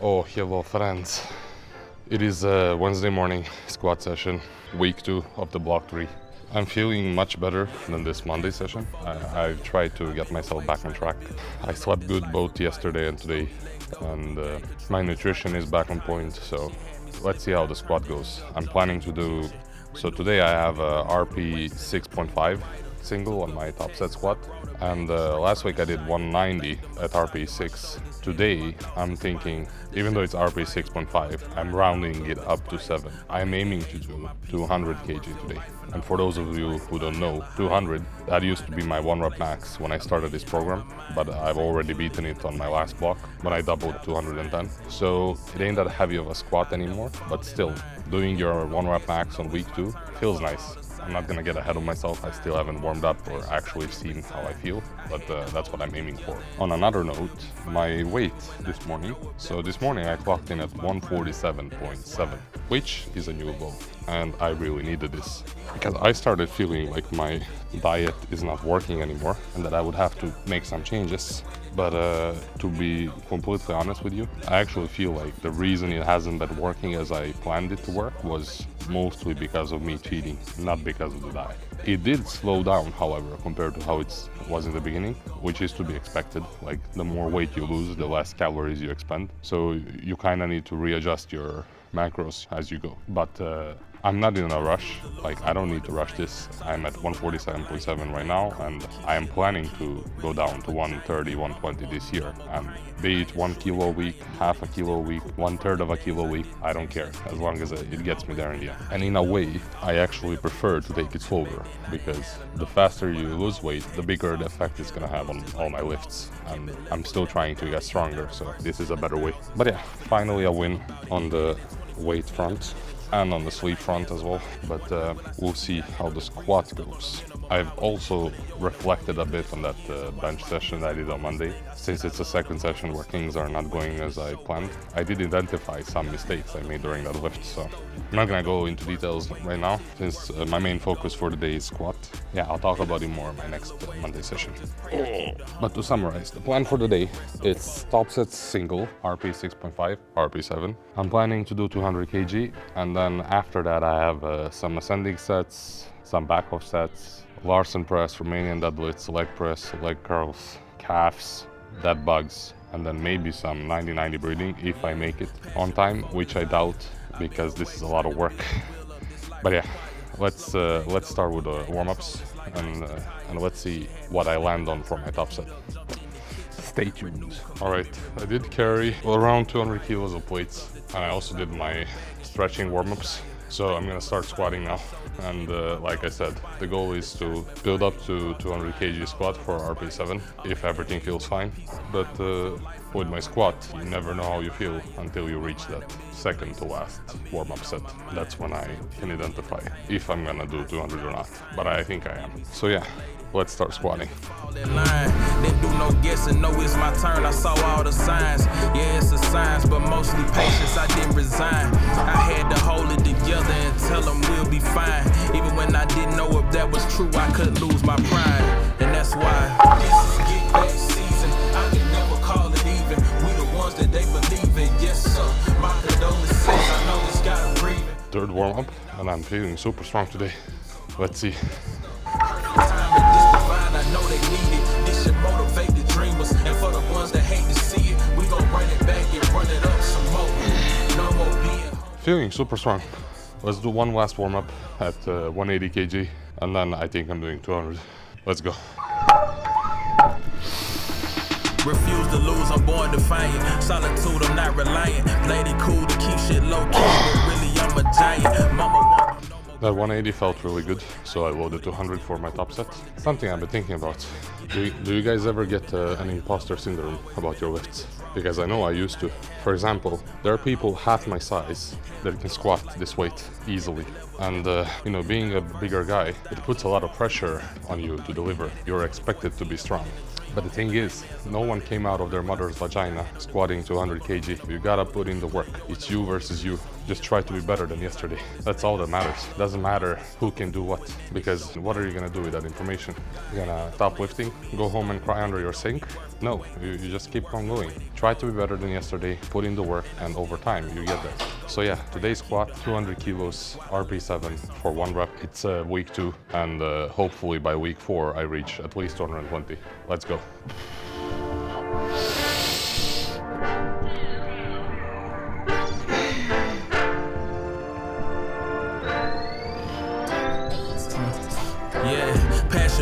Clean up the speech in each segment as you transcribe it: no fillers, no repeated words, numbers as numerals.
Oh, hello friends. It is a Wednesday morning squat session, week 2 of the block 3. I'm feeling much better than this Monday session. I've tried to get myself back on track. I slept good both yesterday and today, and my nutrition is back on point, so let's see how the squat goes. I'm planning to do, so today I have a RP 6.5 single on my top set squat, and last week I did 190 at RP 6. Today I'm thinking, even though it's RP 6.5, I'm rounding it up to 7. I'm aiming to do 200 kg today. And for those of you who don't know, 200, that used to be my 1 rep max when I started this program, but I've already beaten it on my last block when I doubled 210. So it ain't that heavy of a squat anymore, but still, doing your 1 rep max on week 2 feels nice. I'm not gonna get ahead of myself. I still haven't warmed up or actually seen how I feel, but that's what I'm aiming for. On another note, my weight this morning. So this morning I clocked in at 147.7, which is a new low. And I really needed this because I started feeling like my diet is not working anymore and that I would have to make some changes. But to be completely honest with you, I actually feel like the reason it hasn't been working as I planned it to work was mostly because of me cheating, not because of the diet. It did slow down, however, compared to how it was in the beginning, which is to be expected. Like, the more weight you lose, the less calories you expend. So you kind of need to readjust your macros as you go. But I'm not in a rush. Like, I don't need to rush this. I'm at 147.7 right now, and I am planning to go down to 130, 120 this year. And be it 1 kilo a week, half a kilo a week, 1/3 of a kilo a week, I don't care, as long as it gets me there in the end. And in a way, I actually prefer to take it slower, because the faster you lose weight, the bigger the effect it's gonna have on all my lifts. And I'm still trying to get stronger, so this is a better way. But yeah, finally a win on the weight front and on the sleep front as well, but we'll see how the squat goes. I've also reflected a bit on that bench session I did on Monday. Since it's a second session where things are not going as I planned, I did identify some mistakes I made during that lift, so I'm not gonna go into details right now, since my main focus for the day is squat. Yeah, I'll talk about it more in my next Monday session. But to summarize, the plan for the day, it's top sets single, RP 6.5, RP 7. I'm planning to do 200 kg, and then after that I have some ascending sets, some back off sets, Larsen Press, Romanian Deadlifts, leg press, leg curls, calves, dead bugs, and then maybe some 90-90 breathing if I make it on time, which I doubt because this is a lot of work. But yeah, let's start with the warm-ups and let's see what I land on for my top set. Stay tuned. All right, I did carry around 200 kilos of weights, and I also did my stretching warm-ups. So I'm gonna start squatting now. And like I said, the goal is to build up to 200 kg squat for RP 7 if everything feels fine. But with my squat, you never know how you feel until you reach that second to last warm-up set. That's when I can identify if I'm gonna do 200 or not, but I think I am. So yeah, let's start squatting. Didn't do no guessing, no, it's my turn. I saw all the signs. Yeah, it's a science, but mostly patience. I didn't resign. I had to hold it together and tell them we'll be fine. Even when I didn't know if that was true, I couldn't lose my pride. And that's why this is get back season. I can never call it even. We the ones that they believe in. Yes, sir. My condolences. I know it's gotta breathe. Third warm-up, and I'm feeling super strong today. Let's see. I know they need it. This should motivate the dreamers. And for the ones that hate to see it, we gon' run it back and run it up some more. No more being. Feeling super strong. Let's do one last warm-up at 180 kg, and then I think I'm doing 200. Let's go. Refuse to lose, I'm born defiant. Solitude, I'm not reliant. Played it cool to keep shit low key, but really I'm a giant. Mama. That 180 felt really good, so I loaded 200 for my top set. Something I've been thinking about. Do you guys ever get an imposter syndrome about your lifts? Because I know I used to. For example, there are people half my size that can squat this weight easily. And you know, being a bigger guy, it puts a lot of pressure on you to deliver. You're expected to be strong. But the thing is, no one came out of their mother's vagina squatting 200 kg. You gotta put in the work. It's you versus you. Just try to be better than yesterday. That's all that matters. Doesn't matter who can do what, because what are you gonna do with that information? You're gonna stop lifting, go home and cry under your sink? No, you just keep on going. Try to be better than yesterday, put in the work, and over time you get there. So yeah, today's squat, 200 kilos, RP7 for 1 rep. It's week 2, and hopefully by week 4 I reach at least 220. Let's go.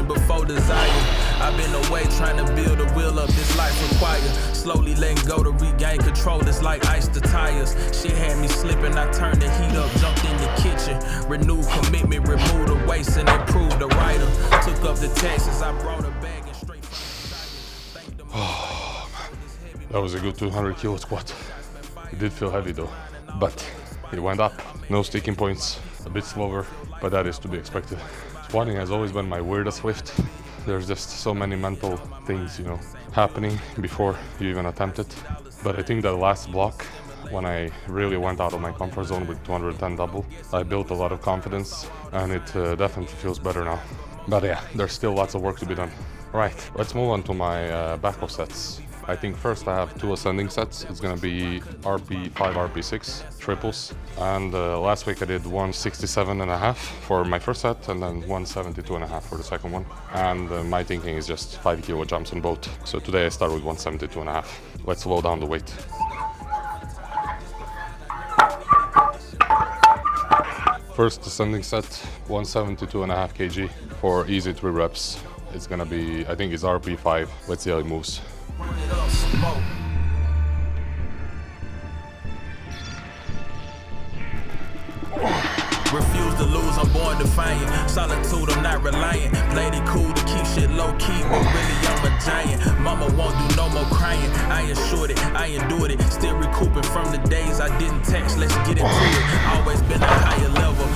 Before desire, I've been away trying to build a wheel up this life require. Slowly letting go to regain control, it's like ice to tires. Shit had me slipping, I turned the heat up, jumped in the kitchen. Renewed commitment, removed the waste and improved the writer. Took up the taxes, I brought a bag and straight from the Oh man, that was a good 200 kilo squat. It did feel heavy though, but it went up. No sticking points, a bit slower, but that is to be expected. Squatting has always been my weirdest lift. There's just so many mental things, you know, happening before you even attempt it. But I think that last block, when I really went out of my comfort zone with 210 double, I built a lot of confidence, and it definitely feels better now. But yeah, there's still lots of work to be done. Right, let's move on to my backup sets. I think first I have 2 ascending sets. It's gonna be RP5, RP6 triples. And last week I did 167.5 for my first set, and then 172.5 for the second one. And my thinking is just 5 kilo jumps on both. So today I start with 172.5. Let's slow down the weight. First ascending set, 172.5 kg for easy 3 reps. It's gonna be, I think it's RP5. Let's see how it moves. Refuse to lose, I'm born defiant. Solitude, I'm not reliant. Played it cool to keep shit low key, but really I'm a giant. Mama won't do no more crying. I assured it, I endured it. Still recouping from the days I didn't text. Let's get into it. Always been a higher level.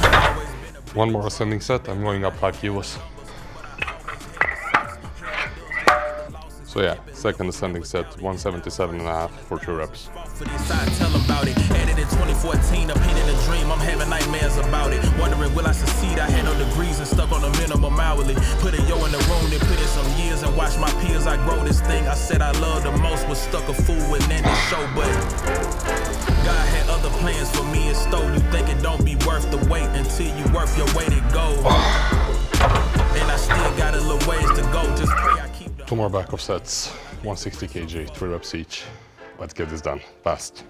One more ascending set, I'm going up 5 kilos. So yeah, second ascending set, 177.5 for 2 reps. For this, I tell about it. Added in 2014, a pain in a dream. I'm having nightmares about it. Wondering will I succeed? I had no degrees and stuck on a minimum hourly. Put a yo in the room, then put in some years and watch my peers. I grow this thing I said I love the most. Was stuck a fool with an ending show, but God had other plans for me in store. You think it don't be worth the wait until you worth your weight it goes. And I still got a little ways to go. Just pray I keep the 2 more backup sets, 160 kg, 3 reps each. Let's get this done, fast.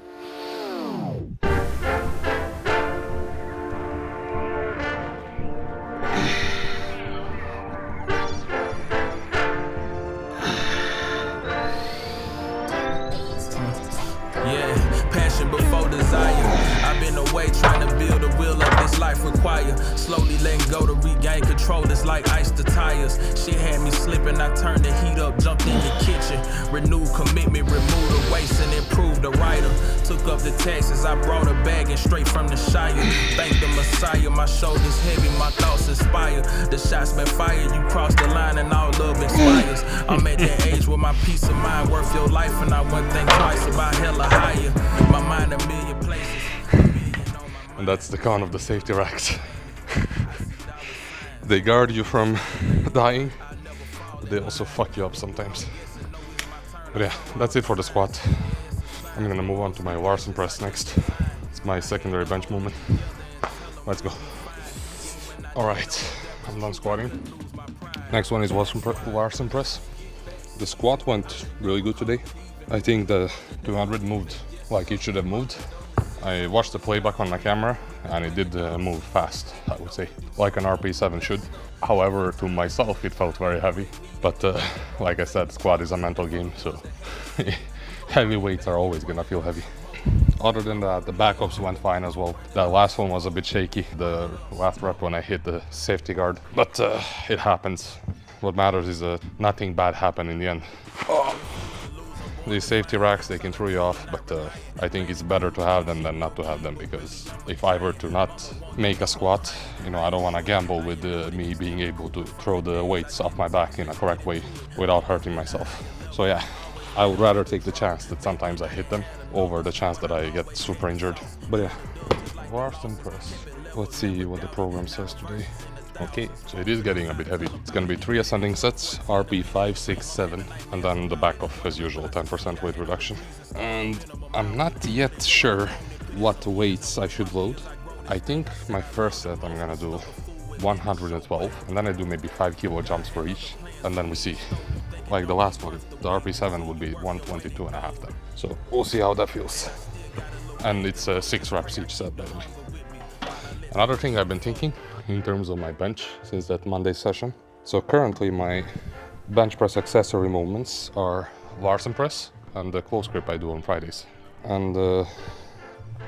Yeah, passion before desire. I've been away trying to build a wheel up this life require. Slowly letting go to regain control, it's like ice to tires. Shit had me slipping, I turned the heat up, jumped in the kitchen. Renewed commitment, removed the waste and improved the writer. Took up the taxes, I brought a bag and straight from the Shire. Thank the Messiah, my shoulders heavy, my thoughts inspire. The shots been fired, you crossed the line and all love expires. I'm at that age where my peace of mind worth your life, and I wouldn't think twice about hella higher. My mind a million places. And that's the con of the safety racks. They guard you from dying, but they also fuck you up sometimes. But yeah, that's it for the squat. I'm gonna move on to my Larsen Press next. It's my secondary bench movement. Let's go. Alright, I'm done squatting. Next one is Larsen Press. The squat went really good today. I think the 200 moved like it should have moved. I watched the playback on my camera and it did move fast, I would say, like an RP7 should. However, to myself it felt very heavy, but like I said, squat is a mental game, so heavy weights are always gonna feel heavy. Other than that, the backups went fine as well. That last one was a bit shaky, the last rep when I hit the safety guard, but it happens. What matters is nothing bad happened in the end. Oh. These safety racks, they can throw you off, but I think it's better to have them than not to have them, because if I were to not make a squat, you know, I don't want to gamble with me being able to throw the weights off my back in a correct way without hurting myself. So yeah, I would rather take the chance that sometimes I hit them over the chance that I get super injured. But yeah, Larsen Press. Let's see what the program says today. Okay, so it is getting a bit heavy. It's gonna be 3 ascending sets, RP 5, 6, 7, and then the back off as usual, 10% weight reduction. And I'm not yet sure what weights I should load. I think my first set I'm gonna do 112, and then I do maybe 5 kilo jumps for each, and then we see. Like the last one, the RP7 would be 122.5 then. So we'll see how that feels. And it's 6 reps each set, by the way. Another thing I've been thinking in terms of my bench since that Monday session. So currently my bench press accessory movements are Larsen Press and the close grip I do on Fridays. And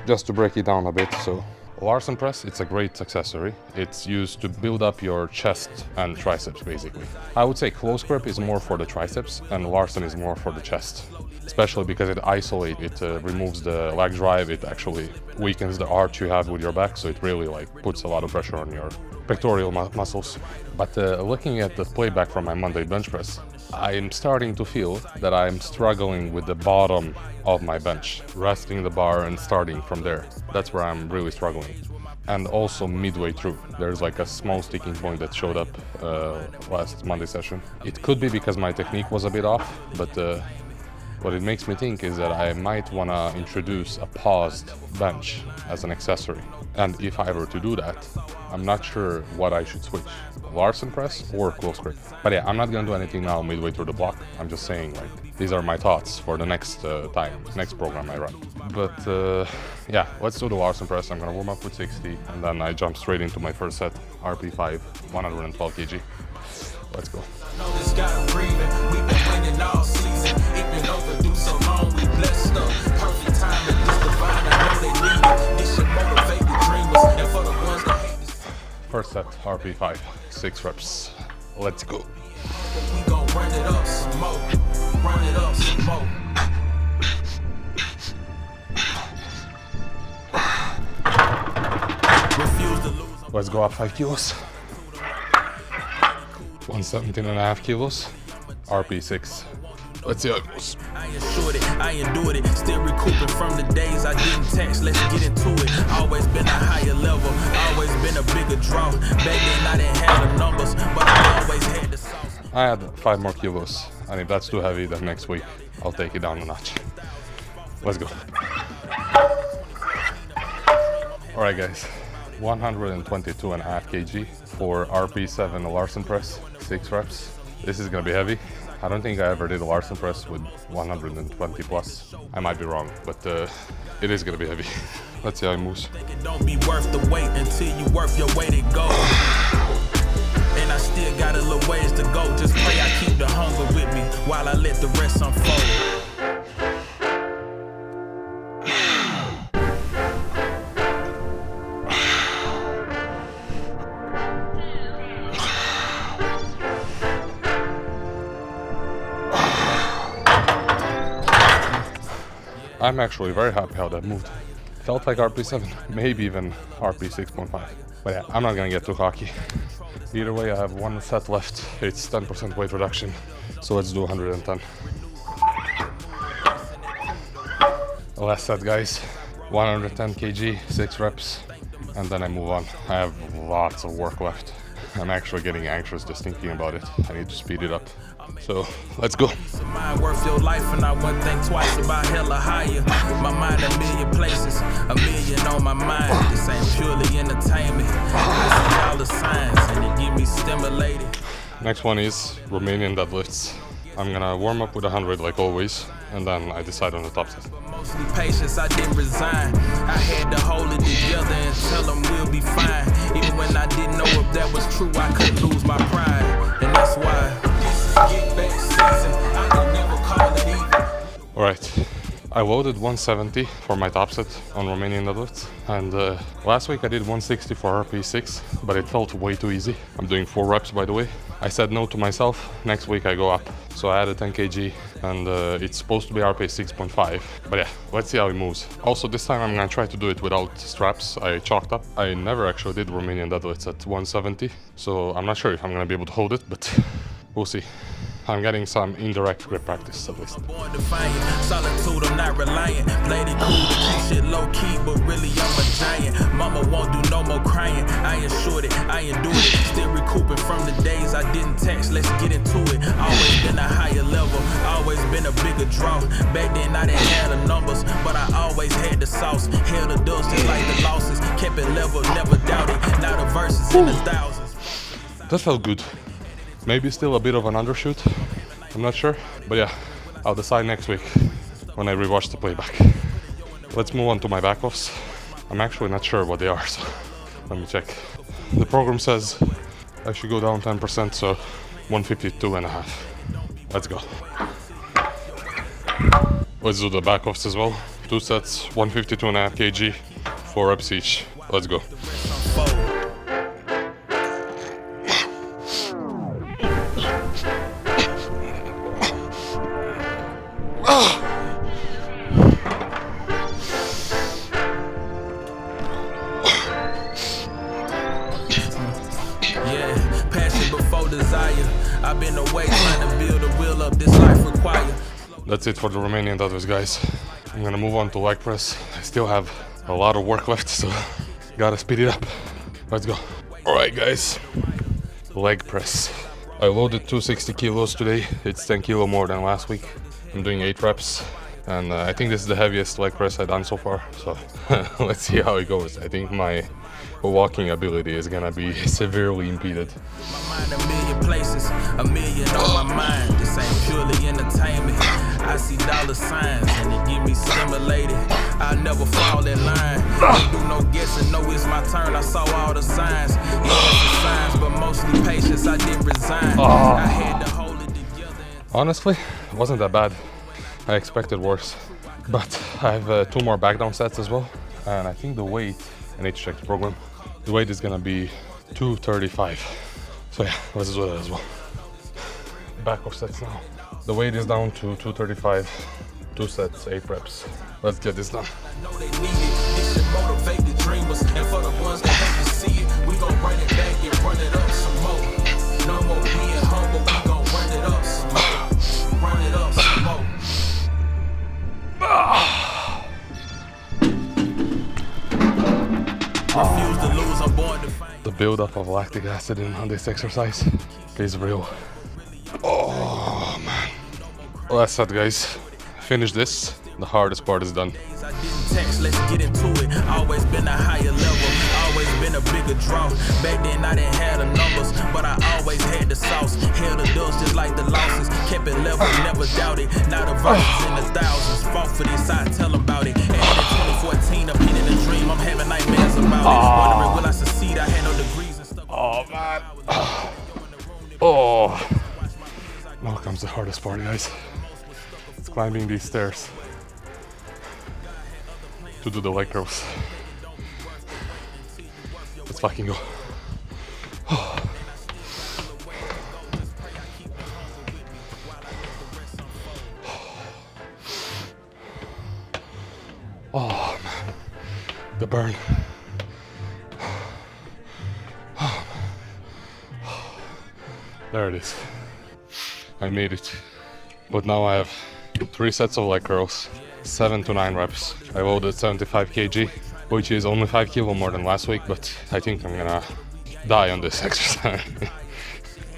just to break it down a bit, so Larsen Press, it's a great accessory. It's used to build up your chest and triceps, basically. I would say close grip is more for the triceps and Larsen is more for the chest. Especially because it isolates, it removes the leg drive, it actually weakens the arch you have with your back, so it really like puts a lot of pressure on your pectoral muscles. But looking at the playback from my Monday bench press, I'm starting to feel that I'm struggling with the bottom of my bench, resting the bar and starting from there. That's where I'm really struggling. And also midway through, there's like a small sticking point that showed up last Monday session. It could be because my technique was a bit off, but what it makes me think is that I might want to introduce a paused bench as an accessory. And if I were to do that, I'm not sure what I should switch, Larsen Press or close grip. But yeah, I'm not gonna do anything now midway through the block. I'm just saying, like, these are my thoughts for the next next program I run. But yeah, let's do the Larsen Press. I'm gonna warm up with 60 and then I jump straight into my first set, RP5, 112 kg. Let's go. First set, RP5, 6 reps. Let's go. We gon' run it up some more. Run it up some more. Let's go up 5 kilos. 117.5 kilos. RP6. Let's see how it goes. I ensured it, I endured it. Still recouping from the days I didn't text. Let's get into it. Always been a higher level, always been a bigger draw. Back then I didn't have the numbers, but I always had the sauce. I had 5 more kilos, and if that's too heavy, then next week I'll take it down a notch. Let's go. Alright guys, 122.5 kg for RP7 Larsen Press, 6 reps. This is gonna be heavy. I don't think I ever did a Larsen Press with 120 plus. I might be wrong, but it is gonna be heavy. Let's see how it moves. It don't be worth the wait until you worth your weight it go. And I still got a little ways to go. Just pray I keep the hunger with me while I let the rest unfold. I'm actually very happy how that moved. Felt like RP7, maybe even RP 6.5. But yeah, I'm not gonna get too cocky. Either way, I have 1 set left. It's 10% weight reduction. So let's do 110. Last set, guys. 110 kg, 6 reps. And then I move on. I have lots of work left. I'm actually getting anxious just thinking about it. I need to speed it up. So let's go. Mind worth your life, and I wouldn't think twice about hella higher. My mind a million places, a million on my mind. This ain't purely entertainment. I see all the signs, and it get me stimulated. Next one is Romanian deadlifts. I'm gonna warm up with 100 like always, and then I decide on the top set. Mostly patience, I didn't resign. I had to hold it together and tell them we'll be fine. Even when I didn't know if that was true, I couldn't lose my pride, and that's why. Alright, I loaded 170 for my top set on Romanian deadlifts, and last week I did 160 for RP6, but it felt way too easy. I'm doing 4 reps, by the way. I said no to myself. Next week I go up. So I added 10 kg, and it's supposed to be RP 6.5. But yeah, let's see how it moves. Also, this time I'm gonna try to do it without straps. I chalked up. I never actually did Romanian deadlifts at 170, so I'm not sure if I'm gonna be able to hold it, but we'll see. I'm getting some indirect grip practice at least. Solitude, I'm not reliant. Played it cool to keep shit low key, but really I'm a giant. Mama won't do no more crying. I ensured it, I endured it. Still recouping from the days I didn't text. Let's get into it. Always been a higher level, always been a bigger draw. Back then I didn't have the numbers, but I always had the sauce. Held the dust just like the losses. Kept it level, never doubted. Now the verses in the thousands. That felt good. Maybe still a bit of an undershoot. I'm not sure, but yeah, I'll decide next week when I rewatch the playback. Let's move on to my back offs. I'm actually not sure what they are, so let me check. The program says I should go down 10%, so 152.5. Let's go. Let's do the back offs as well. 2 sets, 152.5 kg, 4 reps each. Let's go. I've been away trying to build a wheel up this life requires. That's it for the Romanian Deadlift, guys. I'm gonna move on to leg press. I still have a lot of work left, so gotta speed it up. Let's go. Alright, guys. Leg press. I loaded 260 kilos today. It's 10 kilo more than last week. I'm doing 8 reps. And I think this is the heaviest leg press I've done so far. So let's see how it goes. I think my walking ability is gonna be severely impeded. My mind a million places, a million on my mind. This ain't purely entertainment. I see dollar signs and it get me stimulated. I'll never fall in line. Don't do no guessing, no it's my turn. I saw all the signs. Yeah, the signs, but mostly patience. I didn't resign. I had to hold it together. Honestly, it wasn't that bad. I expected worse. But I have 2 more back down sets as well. And I think the weight, I need to check the program. The weight is gonna be 235. So yeah, let's do that as well. Back off sets now. The weight is down to 235. 2 sets, 8 reps. Let's get this done. I know they need it. This should motivate the dreamers. And for the ones that hate to see it, we gon' bring it back and run it up some more. No more being humble, we gon' run it up some more. Run it up some more. Refuse to lose, I'm born to fight. The buildup of lactic acid on this exercise is real. Oh man. Last set, guys. Finish this. The hardest part is done. I didn't text, let's get into it. Always been a higher level, always been a bigger draw. Back then I didn't have the numbers, but I always had the sauce. Held the dust just like the losses. Kept it level, never doubted. Now the verses in the thousands. Fought for this, I tell them about it. And in 2014, I'm in a dream. I'm having nightmares about it. Wondering will I succeed? I had no degrees and stuff. Oh man. Oh. Now comes the hardest part, guys. It's climbing these stairs to do the leg curls. Let's fucking go. Oh man, the burn. There it is. I made it. But now I have 3 sets of leg curls, 7 to 9 reps. I loaded 75 kg, which is only 5 kilo more than last week, but I think I'm gonna die on this exercise.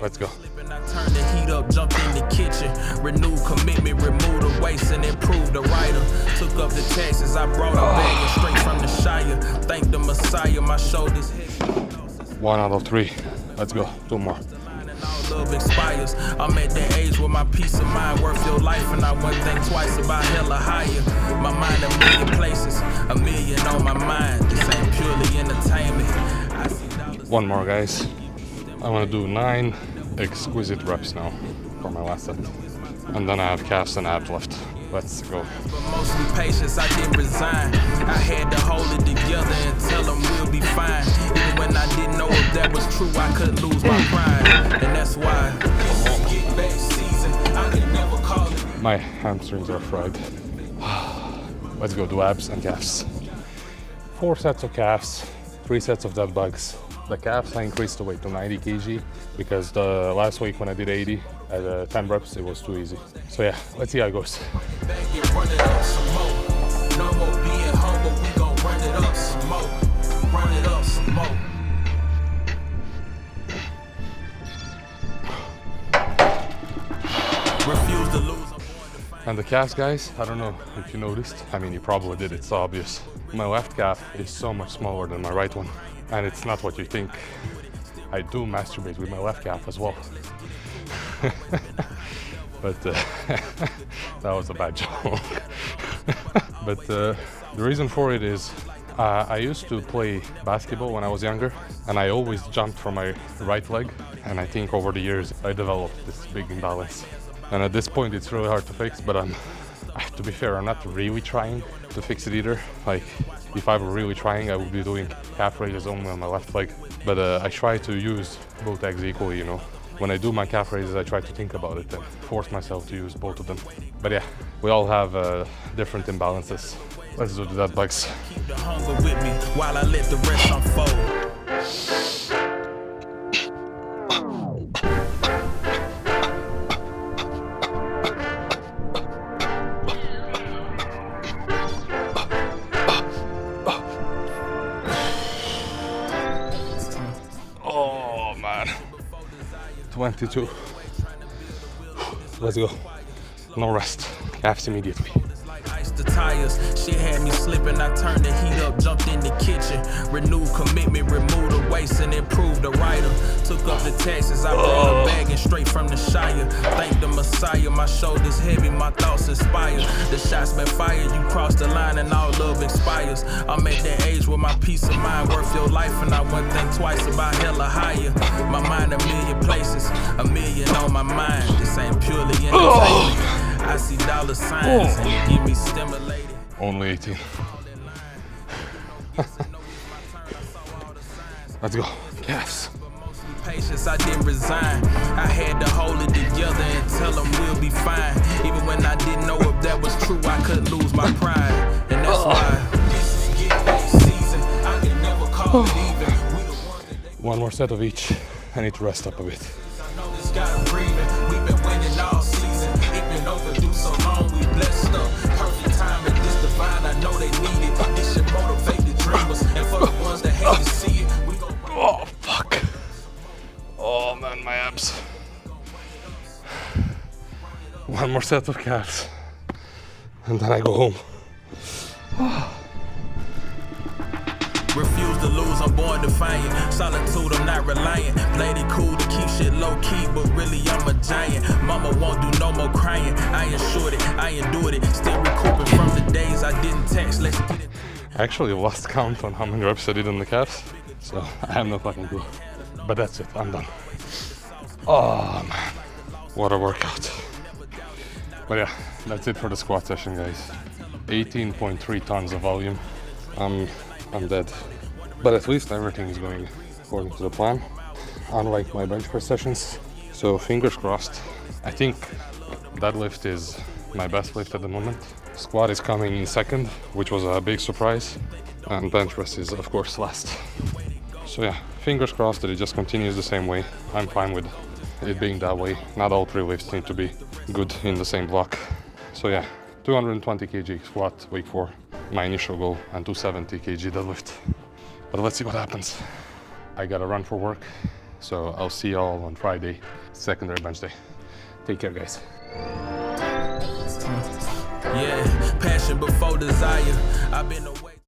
Let's go. I turned the heat up, jumped in the kitchen, renewed commitment, removed the waste and improved the writer. Took up the taxes, I brought a bag straight from the Shire. Thank the Messiah, my shoulders hit. 1 out of 3. Let's go. 2 more. All love expires. I'm at the age where my peace of mind worth your life, and I wouldn't think twice about hella higher. My mind a million places, a million on my mind. This ain't purely entertainment. I see dollars. 1 more, guys. I want to do 9 exquisite reps now for my last set. And then I have calves and abs left. Let's go. But mostly patience, I didn't resign. I had to hold it together and tell them we'll be fine. Even when I didn't know if that was true, I couldn't lose my pride. And that's why this is get back season. I could never call it. My hamstrings are fried. Let's go do abs and calves. 4 sets of calves, 3 sets of dead bugs. The calves I increased the weight to 90 kg because the last week when I did 80, At 10 reps, it was too easy. So yeah, let's see how it goes. No more being humble, we gon' run it up some more. Run it up some more. Refuse to lose. And the calves, guys, I don't know if you noticed. I mean, you probably did, it's obvious. My left calf is so much smaller than my right one. And it's not what you think. I do masturbate with my left calf as well. But that was a bad joke. But the reason for it is I used to play basketball when I was younger, and I always jumped from my right leg. And I think over the years I developed this big imbalance. And at this point it's really hard to fix, but to be fair, I'm not really trying to fix it either. Like, if I were really trying, I would be doing calf raises only on my left leg. But I try to use both legs equally, you know. When I do my calf raises, I try to think about it and force myself to use both of them. But yeah, we all have different imbalances. Let's do the dead bugs. Keep the hunger with me while I let the rest unfold. Oh man, 22. Let's go. No rest. Calves immediately. The tires, shit had me slipping. I turned the heat up, jumped in the kitchen. Renewed commitment, removed the waste and improved the rider. Took up the taxes, I brought a bag and straight from the Shire. Thank the Messiah, my shoulders heavy, my thoughts inspired. The shots been fired, you crossed the line and all love expires. I'm at that age where my peace of mind worth your life, and I wouldn't think twice about hella higher. My mind a million places, a million on my mind. This ain't purely entertainment. I see dollar signs and you get me stimulated. Only 18. Let's go. Calves. Patience, I didn't resign. I had to hold it together and tell them we'll be fine. Even when I didn't know if that was true, I couldn't lose my pride. And that's why this is get back season. I can never call it even. One more set of each. I need to rest up a bit. I know this got breathing. We've been winning all season. It been overdue so long, we blessed up. Perfect time at this divine. I know they need it. This should motivate the dreamers. And for the ones that hate to see it, we gon' Oh fuck. Oh man, my abs. One more set of calves. And then I go home. Refuse to lose, I'm born defiant. Solitude, I'm not reliant. Played it cool to keep shit low key, but really I'm a giant. Mama won't do no more crying. I ensured it, I endured it. Still recouping from the days I didn't text. Let's get it. I actually lost count on how many reps I did on the calves, so I have no fucking clue. But that's it, I'm done. Oh man, what a workout. But yeah, that's it for the squat session, guys. 18.3 tons of volume. I'm dead. But at least everything is going according to the plan, unlike my bench press sessions. So fingers crossed. I think deadlift is my best lift at the moment. Squat is coming in second, which was a big surprise. And bench press is of course last. So yeah, fingers crossed that it just continues the same way. I'm fine with it being that way. Not all three lifts need to be good in the same block. So yeah, 220 kg squat, week 4. My initial goal, and 270 kg deadlift. But let's see what happens. I gotta run for work, so I'll see y'all on Friday, secondary bench day. Take care, guys. Yeah, passion before desire. I've been